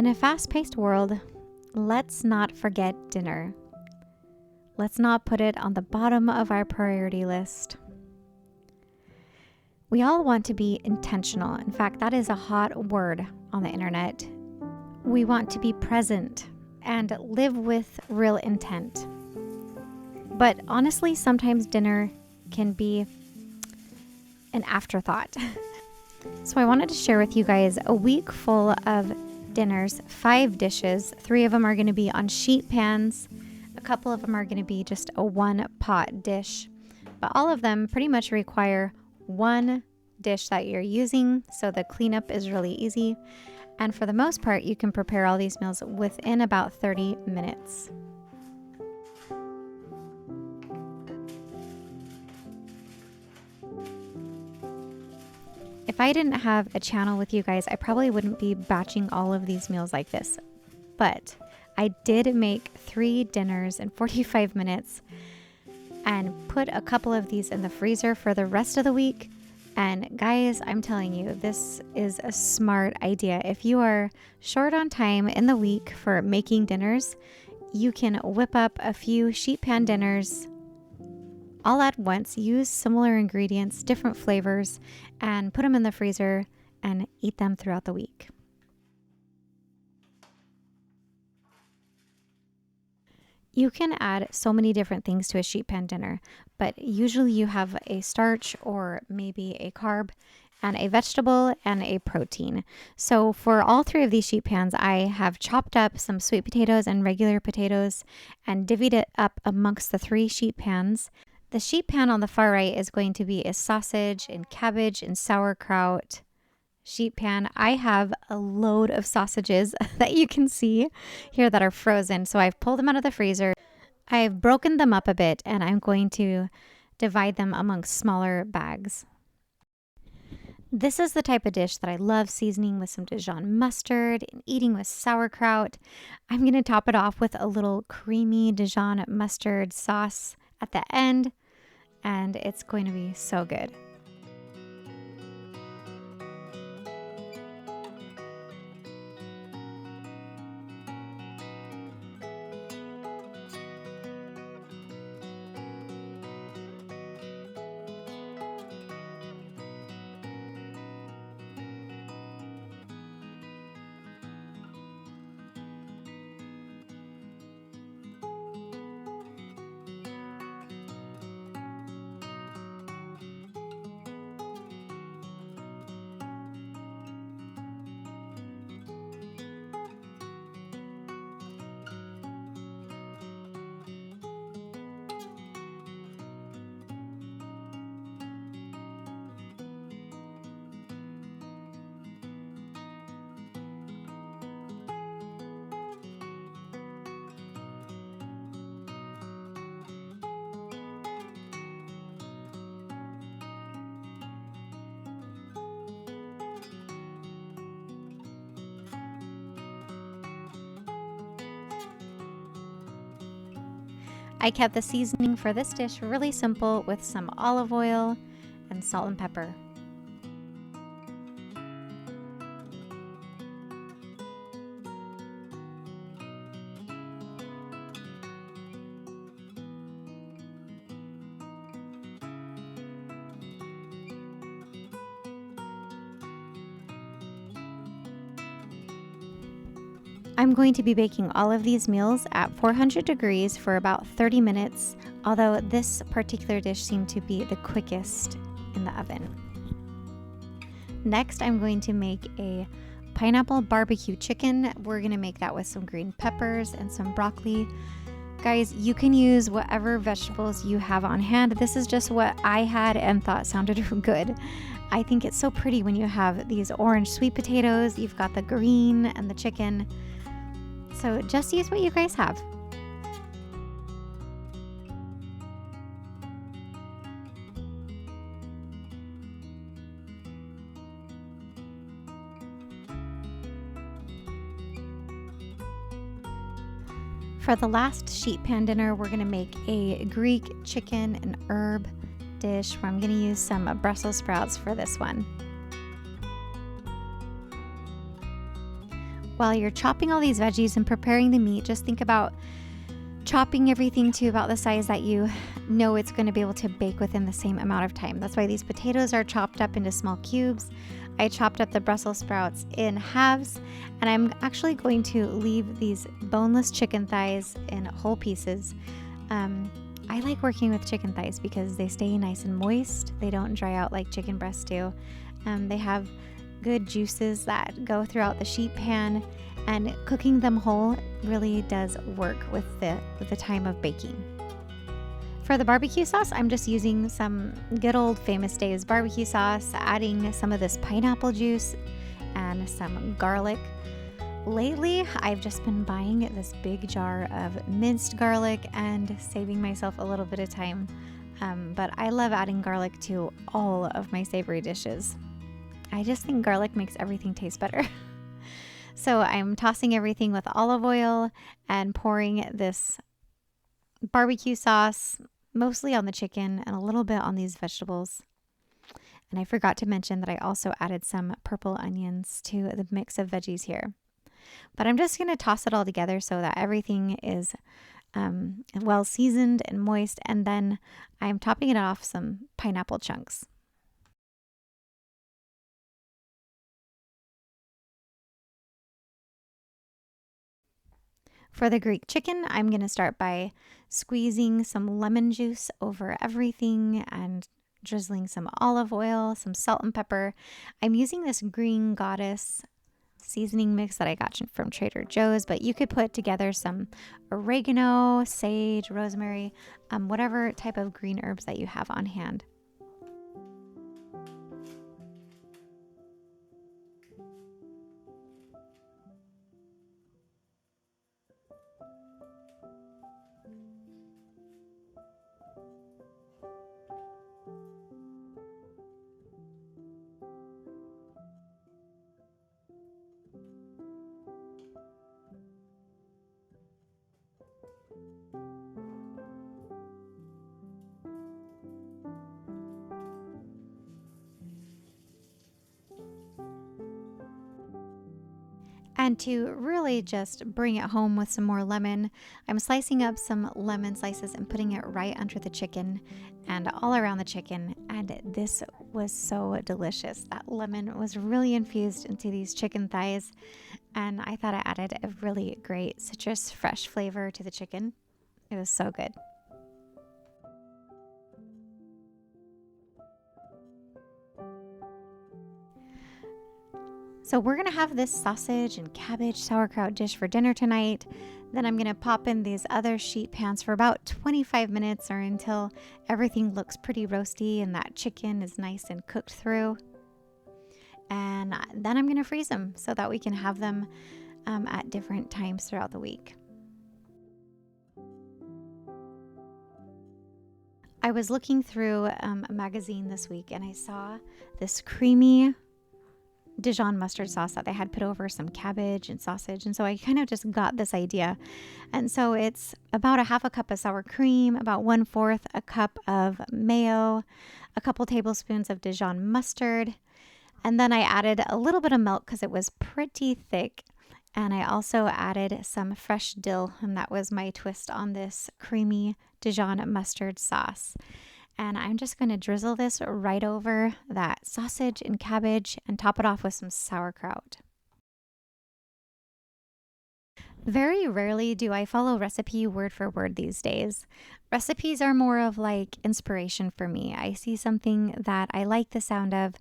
In a fast-paced world, let's not forget dinner. Let's not put it on the bottom of our priority list. We all want to be intentional. In fact, that is a hot word on the internet. We want to be present and live with real intent. But honestly, sometimes dinner can be an afterthought. So I wanted to share with you guys a week full of dinners, 5 dishes. 3 of them are going to be on sheet pans. A couple of them are going to be just a one-pot dish. But all of them pretty much require one dish that you're using, so the cleanup is really easy. And for the most part, you can prepare all these meals within about 30 minutes. If I didn't have a channel with you guys, I probably wouldn't be batching all of these meals like this. But I did make 3 dinners in 45 minutes and put a couple of these in the freezer for the rest of the week. And guys, I'm telling you, this is a smart idea. If you are short on time in the week for making dinners, you can whip up a few sheet pan dinners all at once, use similar ingredients, different flavors, and put them in the freezer and eat them throughout the week. You can add so many different things to a sheet pan dinner, but usually you have a starch or maybe a carb and a vegetable and a protein. So for all 3 of these sheet pans, I have chopped up some sweet potatoes and regular potatoes and divvied it up amongst the 3 sheet pans. The sheet pan on the far right is going to be a sausage and cabbage and sauerkraut sheet pan. I have a load of sausages that you can see here that are frozen. So I've pulled them out of the freezer. I've broken them up a bit and I'm going to divide them amongst smaller bags. This is the type of dish that I love seasoning with some Dijon mustard and eating with sauerkraut. I'm going to top it off with a little creamy Dijon mustard sauce at the end, and it's going to be so good. I kept the seasoning for this dish really simple with some olive oil and salt and pepper. I'm going to be baking all of these meals at 400 degrees for about 30 minutes, although this particular dish seemed to be the quickest in the oven. Next, I'm going to make a pineapple barbecue chicken. We're going to make that with some green peppers and some broccoli. Guys, you can use whatever vegetables you have on hand. This is just what I had and thought sounded good. I think it's so pretty when you have these orange sweet potatoes, you've got the green and the chicken. So just use what you guys have. For the last sheet pan dinner, we're going to make a Greek chicken and herb dish where I'm going to use some Brussels sprouts for this one. while you're chopping all these veggies and preparing the meat, just think about chopping everything to about the size that you know it's going to be able to bake within the same amount of time. That's why these potatoes are chopped up into small cubes. I chopped up the Brussels sprouts in halves, and I'm actually going to leave these boneless chicken thighs in whole pieces. I like working with chicken thighs because they stay nice and moist. They don't dry out like chicken breasts do. They have good juices that go throughout the sheet pan, and cooking them whole really does work with the time of baking. For the barbecue sauce, I'm just using some good old Famous Days barbecue sauce, adding some of this pineapple juice and some garlic. Lately, I've just been buying this big jar of minced garlic and saving myself a little bit of time. But I love adding garlic to all of my savory dishes. I just think garlic makes everything taste better. So I'm tossing everything with olive oil and pouring this barbecue sauce mostly on the chicken and a little bit on these vegetables. And I forgot to mention that I also added some purple onions to the mix of veggies here. But I'm just going to toss it all together so that everything is well seasoned and moist. And then I'm topping it off some pineapple chunks. For the Greek chicken, I'm going to start by squeezing some lemon juice over everything and drizzling some olive oil, some salt and pepper. I'm using this Green Goddess seasoning mix that I got from Trader Joe's, but you could put together some oregano, sage, rosemary, whatever type of green herbs that you have on hand. And to really just bring it home with some more lemon, I'm slicing up some lemon slices and putting it right under the chicken and all around the chicken. And this was so delicious. That lemon was really infused into these chicken thighs. And I thought it added a really great citrus fresh flavor to the chicken. It was so good. So we're going to have this sausage and cabbage sauerkraut dish for dinner tonight. Then I'm going to pop in these other sheet pans for about 25 minutes or until everything looks pretty roasty and that chicken is nice and cooked through. And then I'm going to freeze them so that we can have them at different times throughout the week. I was looking through a magazine this week and I saw this creamy Dijon mustard sauce that they had put over some cabbage and sausage. And so I kind of just got this idea. And so it's about a half a cup of sour cream, about 1/4 a cup of mayo, a couple tablespoons of Dijon mustard. And then I added a little bit of milk because it was pretty thick. And I also added some fresh dill, and that was my twist on this creamy Dijon mustard sauce. And I'm just going to drizzle this right over that sausage and cabbage and top it off with some sauerkraut. Very rarely do I follow recipe word for word these days. Recipes are more of like inspiration for me. I see something that I like the sound of,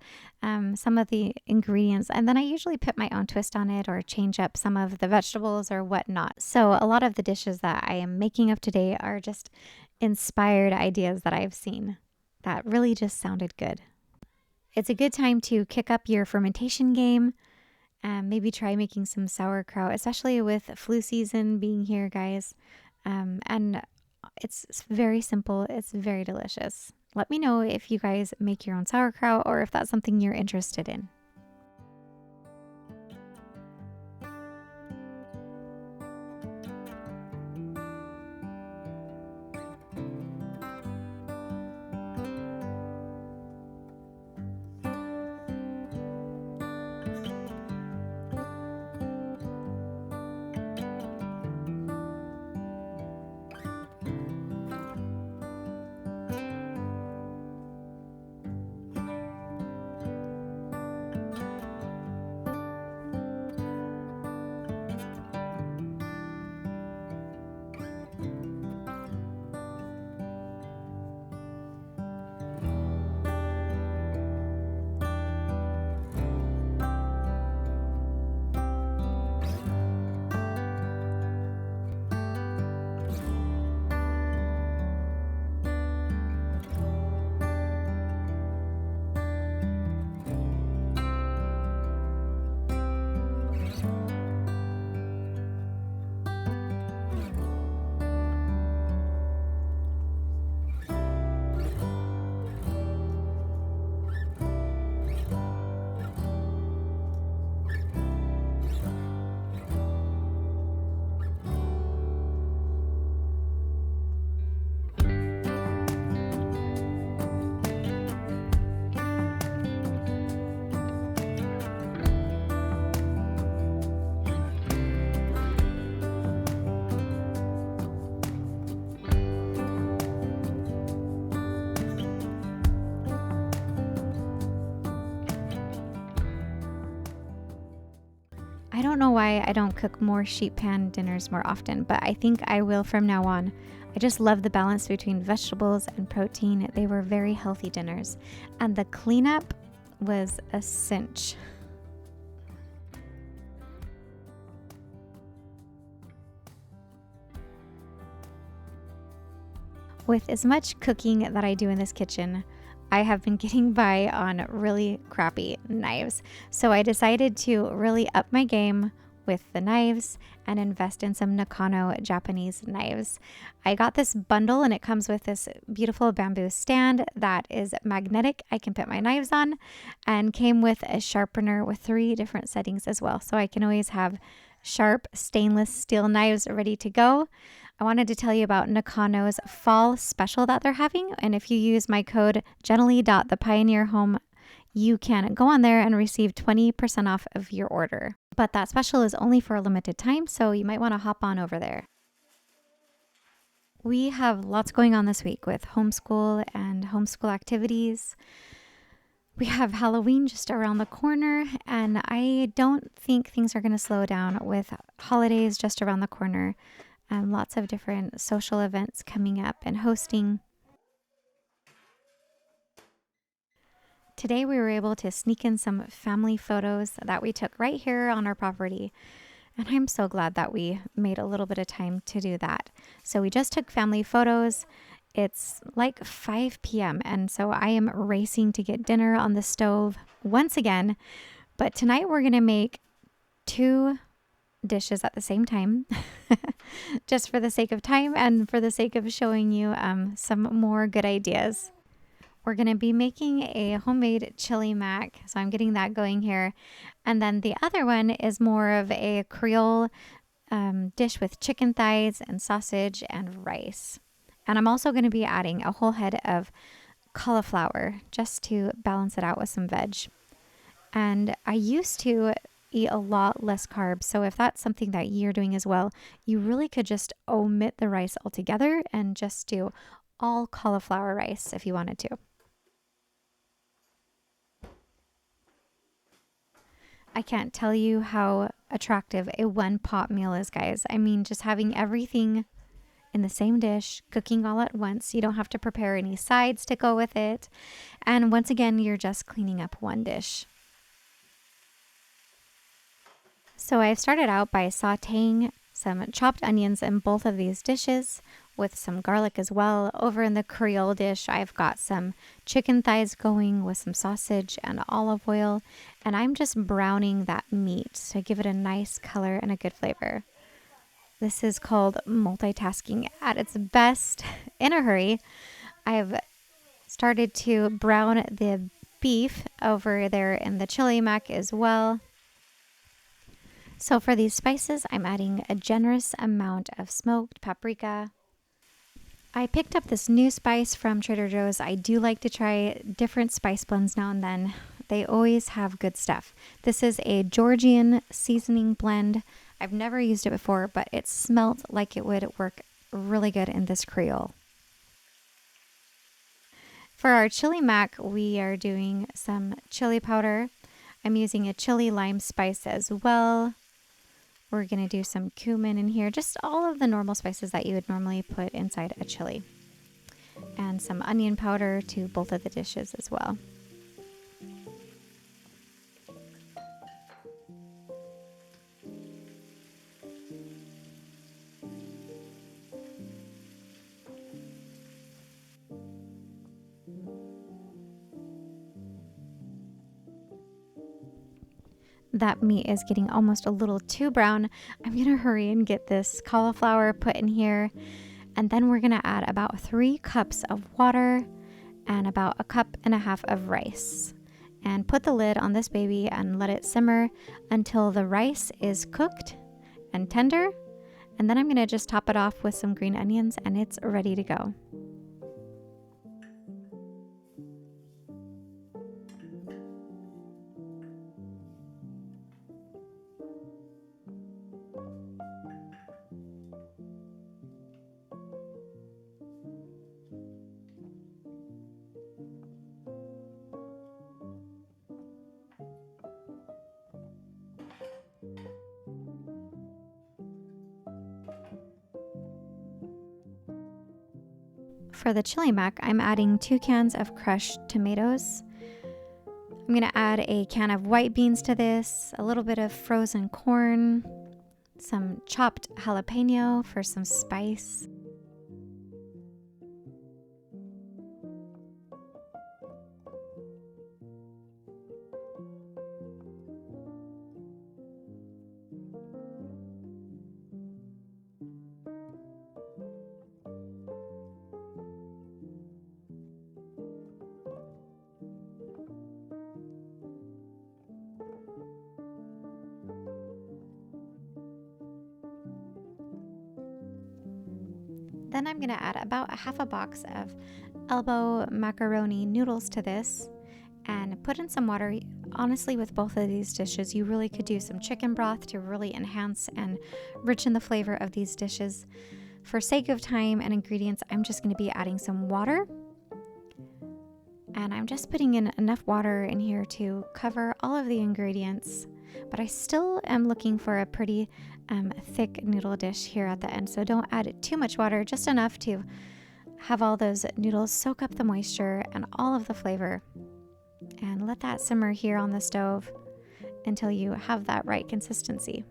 some of the ingredients, and then I usually put my own twist on it or change up some of the vegetables or whatnot. So a lot of the dishes that I am making of today are just inspired ideas that I've seen that really just sounded good. It's a good time to kick up your fermentation game and maybe try making some sauerkraut, especially with flu season being here, guys. And it's very simple. It's very delicious. Let me know if you guys make your own sauerkraut or if that's something you're interested in. I don't know why I don't cook more sheet pan dinners more often, but I think I will from now on. I just love the balance between vegetables and protein. They were very healthy dinners, and the cleanup was a cinch. With as much cooking that I do in this kitchen, I have been getting by on really crappy knives. So I decided to really up my game with the knives and invest in some Nakano Japanese knives. I got this bundle and it comes with this beautiful bamboo stand that is magnetic. I can put my knives on, and came with a sharpener with 3 different settings as well. So I can always have sharp stainless steel knives ready to go. I wanted to tell you about Nakano's fall special that they're having. And if you use my code Gently.thepioneerhome, you can go on there and receive 20% off of your order. But that special is only for a limited time, so you might want to hop on over there. We have lots going on this week with homeschool and homeschool activities. We have Halloween just around the corner, and I don't think things are going to slow down with holidays just around the corner. Lots of different social events coming up and hosting. Today we were able to sneak in some family photos that we took right here on our property. And I'm so glad that we made a little bit of time to do that. So we just took family photos. It's like 5 p.m. And so I am racing to get dinner on the stove once again. But tonight we're going to make 2 dishes at the same time, just for the sake of time and for the sake of showing you some more good ideas. We're going to be making a homemade chili mac, so I'm getting that going here. And then the other one is more of a Creole dish with chicken thighs and sausage and rice. And I'm also going to be adding a whole head of cauliflower just to balance it out with some veg. And I used to eat a lot less carbs. So if that's something that you're doing as well, you really could just omit the rice altogether and just do all cauliflower rice if you wanted to. I can't tell you how attractive a one pot meal is, guys. I mean, just having everything in the same dish, cooking all at once. You don't have to prepare any sides to go with it. And once again, you're just cleaning up one dish. So I started out by sauteing some chopped onions in both of these dishes with some garlic as well. Over in the Creole dish, I've got some chicken thighs going with some sausage and olive oil. And I'm just browning that meat to give it a nice color and a good flavor. This is called multitasking at its best in a hurry. I've started to brown the beef over there in the chili mac as well. So for these spices, I'm adding a generous amount of smoked paprika. I picked up this new spice from Trader Joe's. I do like to try different spice blends now and then. They always have good stuff. This is a Georgian seasoning blend. I've never used it before, but it smelled like it would work really good in this Creole. For our chili mac, we are doing some chili powder. I'm using a chili lime spice as well. We're going to do some cumin in here, just all of the normal spices that you would normally put inside a chili. And some onion powder to both of the dishes as well. That meat is getting almost a little too brown. I'm going to hurry and get this cauliflower put in here. And then we're going to add about 3 cups of water and about 1.5 cups of rice. And put the lid on this baby and let it simmer until the rice is cooked and tender. And then I'm going to just top it off with some green onions and it's ready to go. for the chili mac, I'm adding 2 cans of crushed tomatoes. I'm going to add a can of white beans to this, a little bit of frozen corn, some chopped jalapeno for some spice. Then I'm going to add about a half a box of elbow macaroni noodles to this and put in some water. Honestly, with both of these dishes, you really could do some chicken broth to really enhance and richen the flavor of these dishes. For sake of time and ingredients, I'm just going to be adding some water. And I'm just putting in enough water in here to cover all of the ingredients. But I still am looking for a pretty thick noodle dish here at the end. So don't add too much water, just enough to have all those noodles soak up the moisture and all of the flavor. And let that simmer here on the stove until you have that right consistency.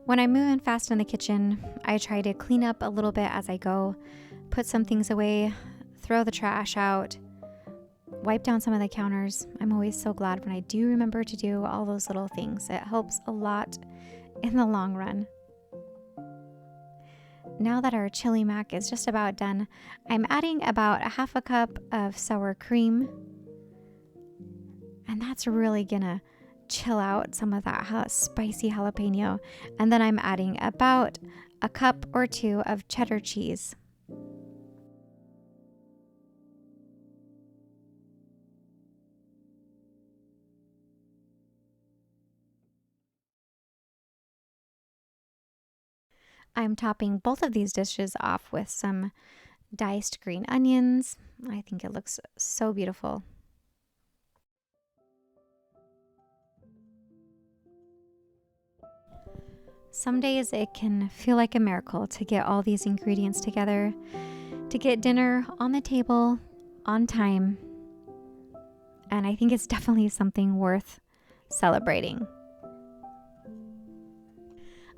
When I'm moving fast in the kitchen, I try to clean up a little bit as I go, put some things away, throw the trash out, wipe down some of the counters. I'm always so glad when I do remember to do all those little things. It helps a lot in the long run. Now that our chili mac is just about done, I'm adding about a half a cup of sour cream. And that's really gonna chill out some of that spicy jalapeno. And then I'm adding about a cup or 2 of cheddar cheese. I'm topping both of these dishes off with some diced green onions. I think it looks so beautiful. Some days it can feel like a miracle to get all these ingredients together, to get dinner on the table on time. And I think it's definitely something worth celebrating.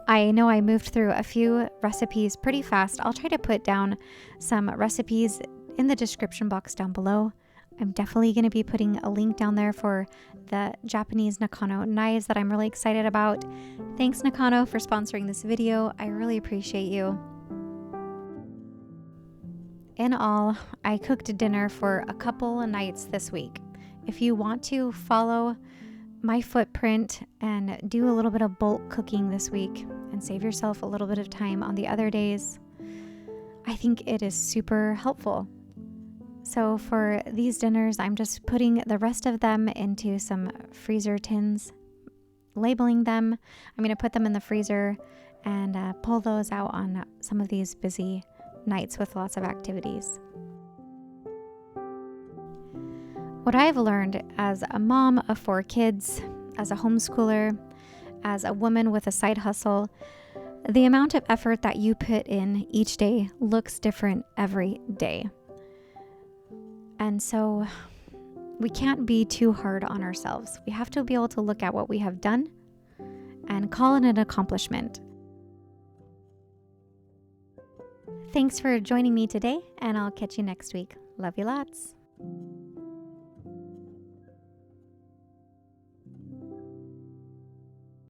I know I moved through a few recipes pretty fast. I'll try to put down some recipes in the description box down below. I'm definitely going to be putting a link down there for the Japanese Nakano knives that I'm really excited about. Thanks, Nakano, for sponsoring this video. I really appreciate you. In all, I cooked dinner for a couple of nights this week. If you want to follow my footprint and do a little bit of bulk cooking this week and save yourself a little bit of time on the other days, I think it is super helpful. So for these dinners, I'm just putting the rest of them into some freezer tins, labeling them. I'm going to put them in the freezer and pull those out on some of these busy nights with lots of activities. What I've learned as a mom of 4 kids, as a homeschooler, as a woman with a side hustle, the amount of effort that you put in each day looks different every day. And so we can't be too hard on ourselves. We have to be able to look at what we have done and call it an accomplishment. Thanks for joining me today, and I'll catch you next week. Love you lots.